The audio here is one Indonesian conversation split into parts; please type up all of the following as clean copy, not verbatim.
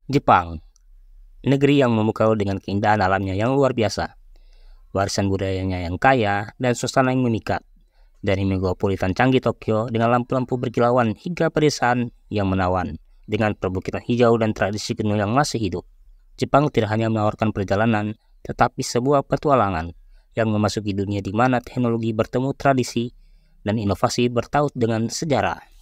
Jepang, negeri yang memukau dengan keindahan alamnya yang luar biasa, warisan budayanya yang kaya, dan suasana yang memikat. Dari megapolitan canggih Tokyo dengan lampu-lampu berkilauan hingga pedesaan yang menawan, dengan perbukitan hijau dan tradisi kuno yang masih hidup. Jepang tidak hanya menawarkan perjalanan, tetapi sebuah petualangan yang memasuki dunia di mana teknologi bertemu tradisi dan inovasi bertaut dengan sejarah.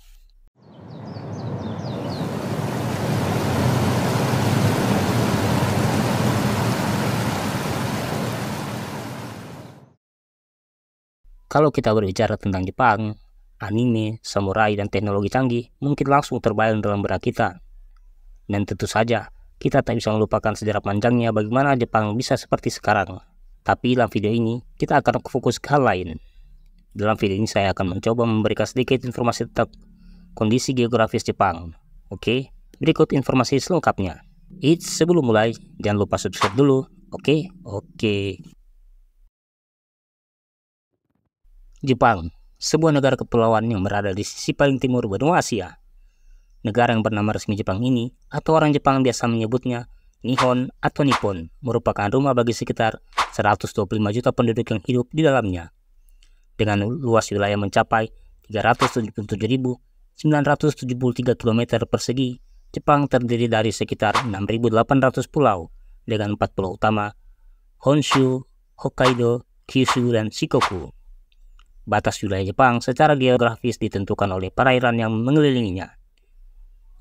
Kalau kita berbicara tentang Jepang, anime, samurai, dan teknologi canggih mungkin langsung terbayang dalam benak kita. Dan tentu saja, kita tak bisa melupakan sejarah panjangnya bagaimana Jepang bisa seperti sekarang. Tapi dalam video ini, kita akan fokus ke hal lain. Dalam video ini saya akan mencoba memberikan sedikit informasi tentang kondisi geografis Jepang. Oke, berikut informasi selengkapnya. Sebelum mulai, jangan lupa subscribe dulu. Oke. Jepang, sebuah negara kepulauan yang berada di sisi paling timur benua Asia. Negara yang bernama resmi Jepang ini, atau orang Jepang biasa menyebutnya Nihon atau Nippon, merupakan rumah bagi sekitar 125 juta penduduk yang hidup di dalamnya. Dengan luas wilayah mencapai 377.973 km persegi, Jepang terdiri dari sekitar 6.800 pulau dengan 4 pulau utama, Honshu, Hokkaido, Kyushu, dan Shikoku. Batas wilayah Jepang secara geografis ditentukan oleh perairan yang mengelilinginya.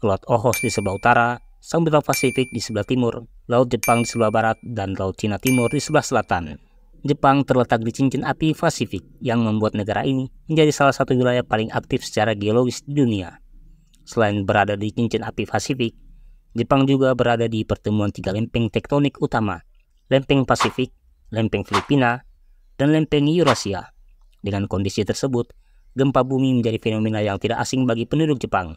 Laut Okhotsk di sebelah utara, Samudra Pasifik di sebelah timur, Laut Jepang di sebelah barat, dan Laut Cina Timur di sebelah selatan. Jepang terletak di cincin api Pasifik yang membuat negara ini menjadi salah satu wilayah paling aktif secara geologis di dunia. Selain berada di cincin api Pasifik, Jepang juga berada di pertemuan 3 lempeng tektonik utama, lempeng Pasifik, lempeng Filipina, dan lempeng Eurasia. Dengan kondisi tersebut, gempa bumi menjadi fenomena yang tidak asing bagi penduduk Jepang.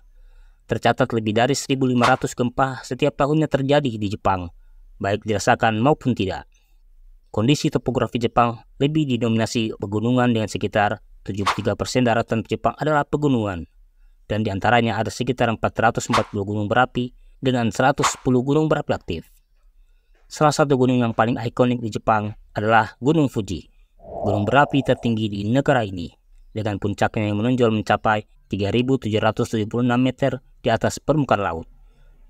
Tercatat lebih dari 1.500 gempa setiap tahunnya terjadi di Jepang, baik dirasakan maupun tidak. Kondisi topografi Jepang lebih didominasi pegunungan dengan sekitar 73% daratan Jepang adalah pegunungan, dan diantaranya ada sekitar 440 gunung berapi dengan 110 gunung berapi aktif. Salah satu gunung yang paling ikonik di Jepang adalah Gunung Fuji, gunung berapi tertinggi di negara ini, dengan puncaknya yang menonjol mencapai 3.776 meter di atas permukaan laut.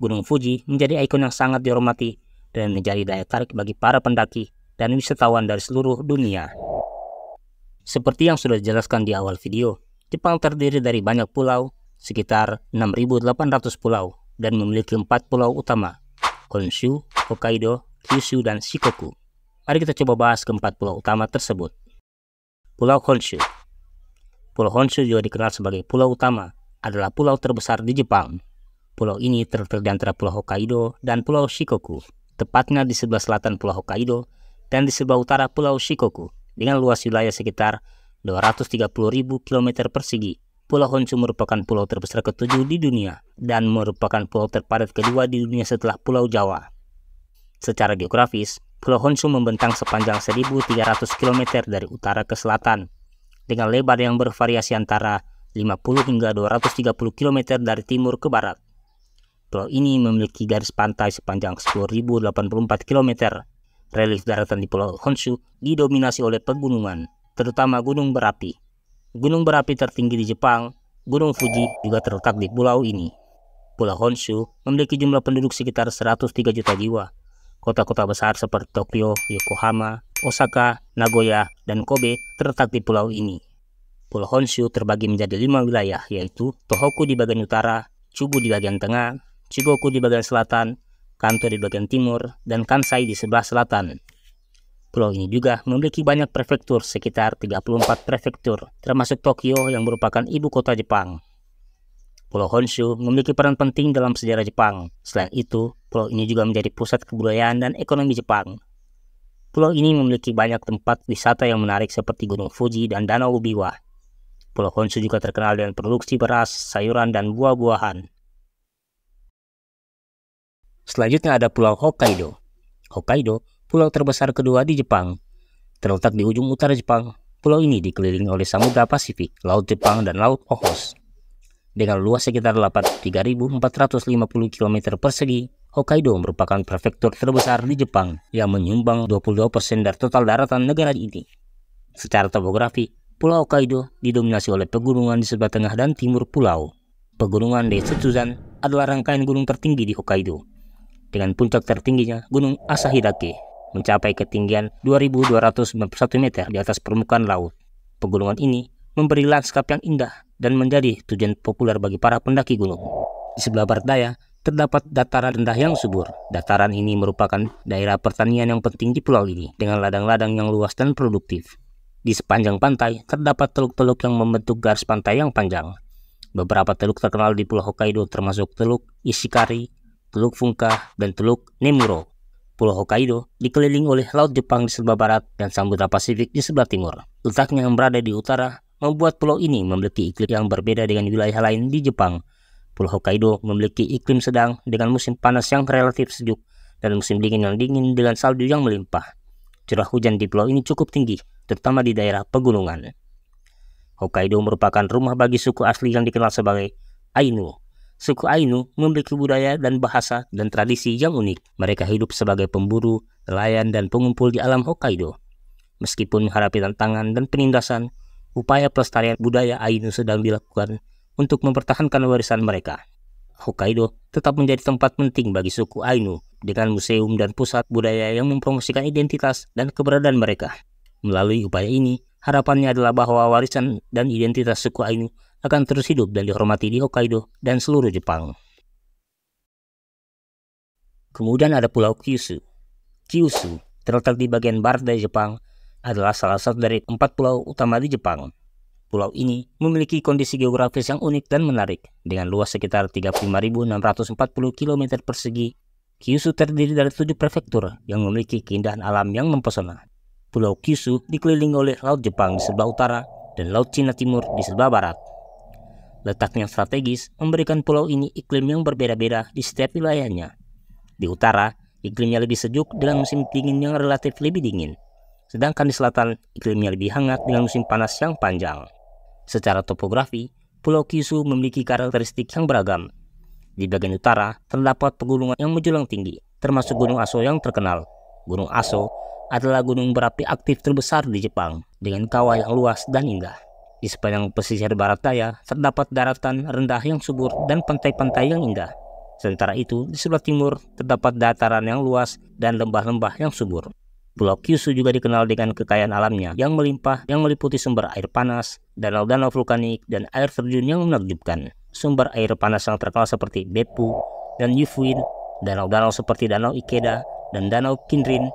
Gunung Fuji menjadi ikon yang sangat dihormati dan menjadi daya tarik bagi para pendaki dan wisatawan dari seluruh dunia. Seperti yang sudah dijelaskan di awal video, Jepang terdiri dari banyak pulau, sekitar 6.800 pulau, dan memiliki 4 pulau utama, Honshu, Hokkaido, Kyushu, dan Shikoku. Mari kita coba bahas keempat pulau utama tersebut. Pulau Honshu. Pulau Honshu juga dikenal sebagai pulau utama, adalah pulau terbesar di Jepang. Pulau ini terletak di antara Pulau Hokkaido dan Pulau Shikoku, tepatnya di sebelah selatan Pulau Hokkaido dan di sebelah utara Pulau Shikoku, dengan luas wilayah sekitar 230.000 km persegi. Pulau Honshu merupakan pulau terbesar ke-7 di dunia dan merupakan pulau terpadat kedua di dunia setelah Pulau Jawa. Secara geografis, Pulau Honshu membentang sepanjang 1.300 km dari utara ke selatan, dengan lebar yang bervariasi antara 50 hingga 230 km dari timur ke barat. Pulau ini memiliki garis pantai sepanjang 10.084 km. Relief daratan di Pulau Honshu didominasi oleh pegunungan, terutama gunung berapi. Gunung berapi tertinggi di Jepang, Gunung Fuji, juga terletak di pulau ini. Pulau Honshu memiliki jumlah penduduk sekitar 103 juta jiwa. Kota-kota besar seperti Tokyo, Yokohama, Osaka, Nagoya, dan Kobe terletak di pulau ini. Pulau Honshu terbagi menjadi 5 wilayah, yaitu Tohoku di bagian utara, Chubu di bagian tengah, Chigoku di bagian selatan, Kanto di bagian timur, dan Kansai di sebelah selatan. Pulau ini juga memiliki banyak prefektur, sekitar 34 prefektur, termasuk Tokyo yang merupakan ibu kota Jepang. Pulau Honshu memiliki peran penting dalam sejarah Jepang. Selain itu, pulau ini juga menjadi pusat kebudayaan dan ekonomi Jepang. Pulau ini memiliki banyak tempat wisata yang menarik seperti Gunung Fuji dan Danau Biwa. Pulau Honshu juga terkenal dengan produksi beras, sayuran, dan buah-buahan. Selanjutnya ada Pulau Hokkaido. Hokkaido, pulau terbesar kedua di Jepang. Terletak di ujung utara Jepang, pulau ini dikelilingi oleh Samudra Pasifik, Laut Jepang, dan Laut Okhotsk. Dengan luas sekitar 3.450 km persegi, Hokkaido merupakan prefektur terbesar di Jepang yang menyumbang 22% dari total daratan negara ini. Secara topografi, Pulau Hokkaido didominasi oleh pegunungan di sebelah tengah dan timur pulau. Pegunungan Deitsuzan adalah rangkaian gunung tertinggi di Hokkaido, dengan puncak tertingginya Gunung Asahidake mencapai ketinggian 2.291 meter di atas permukaan laut. Pegunungan ini memberi lanskap yang indah dan menjadi tujuan populer bagi para pendaki gunung. Di sebelah barat daya, terdapat dataran rendah yang subur. Dataran ini merupakan daerah pertanian yang penting di pulau ini, dengan ladang-ladang yang luas dan produktif. Di sepanjang pantai, terdapat teluk-teluk yang membentuk garis pantai yang panjang. Beberapa teluk terkenal di Pulau Hokkaido termasuk Teluk Ishikari, Teluk Funka, dan Teluk Nemuro. Pulau Hokkaido dikelilingi oleh Laut Jepang di sebelah barat dan Samudra Pasifik di sebelah timur. Letaknya yang berada di utara membuat pulau ini memiliki iklim yang berbeda dengan wilayah lain di Jepang. Pulau Hokkaido memiliki iklim sedang dengan musim panas yang relatif sejuk dan musim dingin yang dingin dengan salju yang melimpah. Curah hujan di pulau ini cukup tinggi, terutama di daerah pegunungan. Hokkaido merupakan rumah bagi suku asli yang dikenal sebagai Ainu. Suku Ainu memiliki budaya dan bahasa dan tradisi yang unik. Mereka hidup sebagai pemburu, nelayan, dan pengumpul di alam Hokkaido. Meskipun menghadapi tantangan dan penindasan, upaya pelestarian budaya Ainu sedang dilakukan untuk mempertahankan warisan mereka. Hokkaido tetap menjadi tempat penting bagi suku Ainu dengan museum dan pusat budaya yang mempromosikan identitas dan keberadaan mereka. Melalui upaya ini, harapannya adalah bahwa warisan dan identitas suku Ainu akan terus hidup dan dihormati di Hokkaido dan seluruh Jepang. Kemudian ada Pulau Kyushu. Kyushu, terletak di bagian barat dari Jepang, adalah salah satu dari 4 pulau utama di Jepang. Pulau ini memiliki kondisi geografis yang unik dan menarik, dengan luas sekitar 35.640 km persegi. Kyushu terdiri dari 7 prefektur yang memiliki keindahan alam yang mempesona. Pulau Kyushu dikelilingi oleh Laut Jepang di sebelah utara dan Laut Cina Timur di sebelah barat. Letaknya strategis memberikan pulau ini iklim yang berbeda-beda di setiap wilayahnya. Di utara, iklimnya lebih sejuk dengan musim dingin yang relatif lebih dingin. Sedangkan di selatan, iklimnya lebih hangat dengan musim panas yang panjang. Secara topografi, Pulau Kyushu memiliki karakteristik yang beragam. Di bagian utara, terdapat pegunungan yang menjulang tinggi, termasuk Gunung Aso yang terkenal. Gunung Aso adalah gunung berapi aktif terbesar di Jepang, dengan kawah yang luas dan indah. Di sepanjang pesisir barat daya, terdapat daratan rendah yang subur dan pantai-pantai yang indah. Sementara itu, di sebelah timur, terdapat dataran yang luas dan lembah-lembah yang subur. Pulau Kyushu juga dikenal dengan kekayaan alamnya yang melimpah, yang meliputi sumber air panas, danau-danau vulkanik, dan air terjun yang menakjubkan. Sumber air panas yang terkenal seperti Beppu dan Yufuin, danau-danau seperti Danau Ikeda dan Danau Kinrin,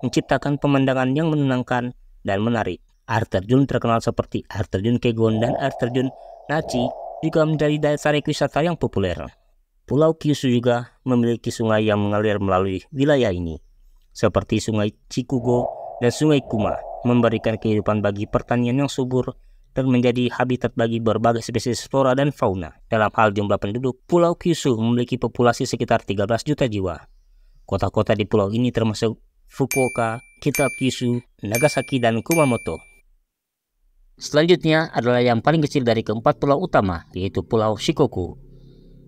menciptakan pemandangan yang menenangkan dan menarik. Air terjun terkenal seperti air terjun Kegon dan air terjun Nachi juga menjadi daya tarik wisata yang populer. Pulau Kyushu juga memiliki sungai yang mengalir melalui wilayah ini, seperti Sungai Chikugo dan Sungai Kuma, memberikan kehidupan bagi pertanian yang subur dan menjadi habitat bagi berbagai spesies flora dan fauna. Dalam hal jumlah penduduk, Pulau Kyushu memiliki populasi sekitar 13 juta jiwa. Kota-kota di pulau ini termasuk Fukuoka, Kitakyushu, Nagasaki, dan Kumamoto. Selanjutnya adalah yang paling kecil dari keempat pulau utama, yaitu Pulau Shikoku.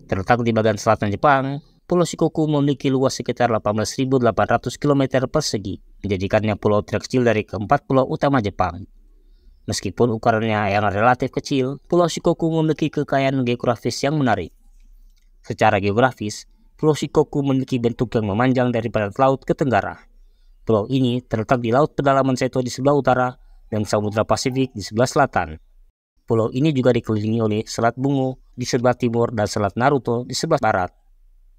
Terletak di bagian selatan Jepang, Pulau Shikoku memiliki luas sekitar 18.800 km persegi, menjadikannya pulau terkecil dari keempat pulau utama Jepang. Meskipun ukurannya yang relatif kecil, Pulau Shikoku memiliki kekayaan geografis yang menarik. Secara geografis, Pulau Shikoku memiliki bentuk yang memanjang dari barat laut ke tenggara. Pulau ini terletak di Laut Pedalaman Seto di sebelah utara dan Samudra Pasifik di sebelah selatan. Pulau ini juga dikelilingi oleh Selat Bungo di sebelah timur dan Selat Naruto di sebelah barat.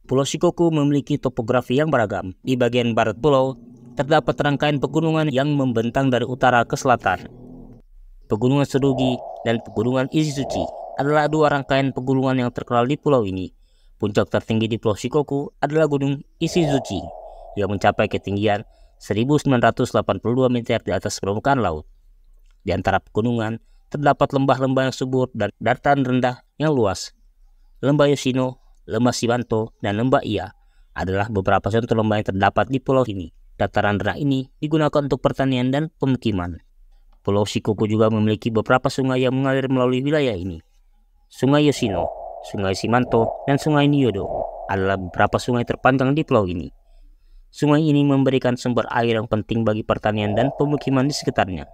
Pulau Shikoku memiliki topografi yang beragam. Di bagian barat pulau, terdapat rangkaian pegunungan yang membentang dari utara ke selatan. Pegunungan Tsurugi dan Pegunungan Ichizuchi adalah dua rangkaian pegunungan yang terkenal di pulau ini. Puncak tertinggi di Pulau Shikoku adalah Gunung Ichizuchi yang mencapai ketinggian 1982 meter di atas permukaan laut. Di antara pegunungan, terdapat lembah-lembah yang subur dan dataran rendah yang luas. Lembah Yoshino, Lembah Shimanto, dan Lembah Iya adalah beberapa contoh lembah yang terdapat di pulau ini. Dataran rendah ini digunakan untuk pertanian dan pemukiman. Pulau Shikoku juga memiliki beberapa sungai yang mengalir melalui wilayah ini. Sungai Yoshino, Sungai Shimanto, dan Sungai Niyodo. adalah beberapa sungai terpanjang di pulau ini. Sungai ini memberikan sumber air yang penting bagi pertanian dan pemukiman di sekitarnya.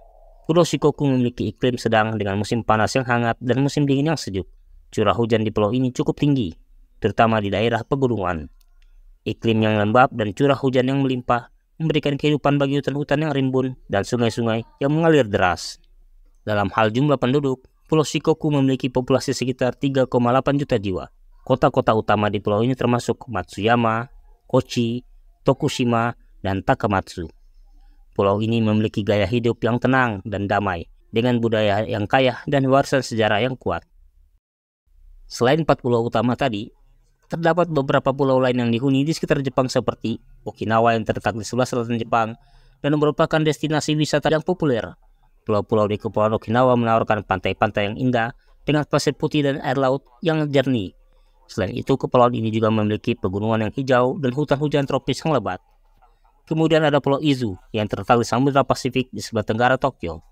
Pulau Shikoku memiliki iklim sedang dengan musim panas yang hangat dan musim dingin yang sejuk. Curah hujan di pulau ini cukup tinggi, terutama di daerah pegunungan. Iklim yang lembab dan curah hujan yang melimpah memberikan kehidupan bagi hutan-hutan yang rimbun dan sungai-sungai yang mengalir deras. Dalam hal jumlah penduduk, Pulau Shikoku memiliki populasi sekitar 3,8 juta jiwa. Kota-kota utama di pulau ini termasuk Matsuyama, Kochi, Tokushima, dan Takamatsu. Pulau ini memiliki gaya hidup yang tenang dan damai, dengan budaya yang kaya dan warisan sejarah yang kuat. Selain 4 pulau utama tadi, terdapat beberapa pulau lain yang dihuni di sekitar Jepang seperti Okinawa yang terletak di sebelah selatan Jepang dan merupakan destinasi wisata yang populer. Pulau-pulau di Kepulauan Okinawa menawarkan pantai-pantai yang indah dengan pasir putih dan air laut yang jernih. Selain itu, kepulauan ini juga memiliki pegunungan yang hijau dan hutan hujan tropis yang lebat. Kemudian ada Pulau Izu yang terletak di Samudra Pasifik di sebelah tenggara Tokyo.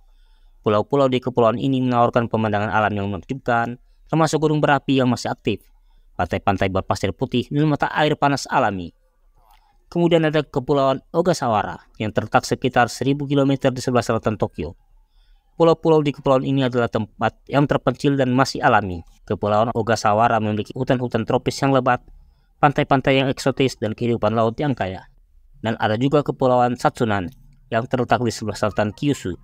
Pulau-pulau di kepulauan ini menawarkan pemandangan alam yang menakjubkan, termasuk gunung berapi yang masih aktif, pantai-pantai berpasir putih dan mata air panas alami. Kemudian ada Kepulauan Ogasawara yang terletak sekitar 1000 km di sebelah selatan Tokyo. Pulau-pulau di kepulauan ini adalah tempat yang terpencil dan masih alami. Kepulauan Ogasawara memiliki hutan-hutan tropis yang lebat, pantai-pantai yang eksotis, dan kehidupan laut yang kaya. Dan ada juga Kepulauan Satsunan yang terletak di sebelah selatan Kyushu.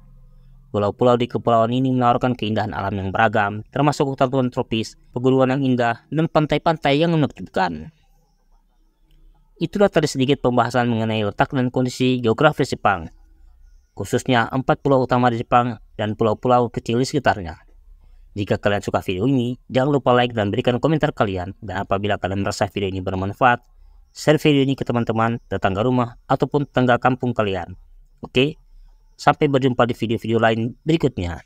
Pulau-pulau di kepulauan ini menawarkan keindahan alam yang beragam, termasuk hutan-hutan tropis, pegunungan yang indah, dan pantai-pantai yang menakjubkan. Itulah tadi sedikit pembahasan mengenai letak dan kondisi geografis Jepang, khususnya 4 pulau utama di Jepang dan pulau-pulau kecil di sekitarnya. Jika kalian suka video ini, jangan lupa like dan berikan komentar kalian. Dan apabila kalian merasa video ini bermanfaat, share video ini ke teman-teman, tetangga rumah, ataupun tetangga kampung kalian. Oke, sampai berjumpa di video-video lain berikutnya.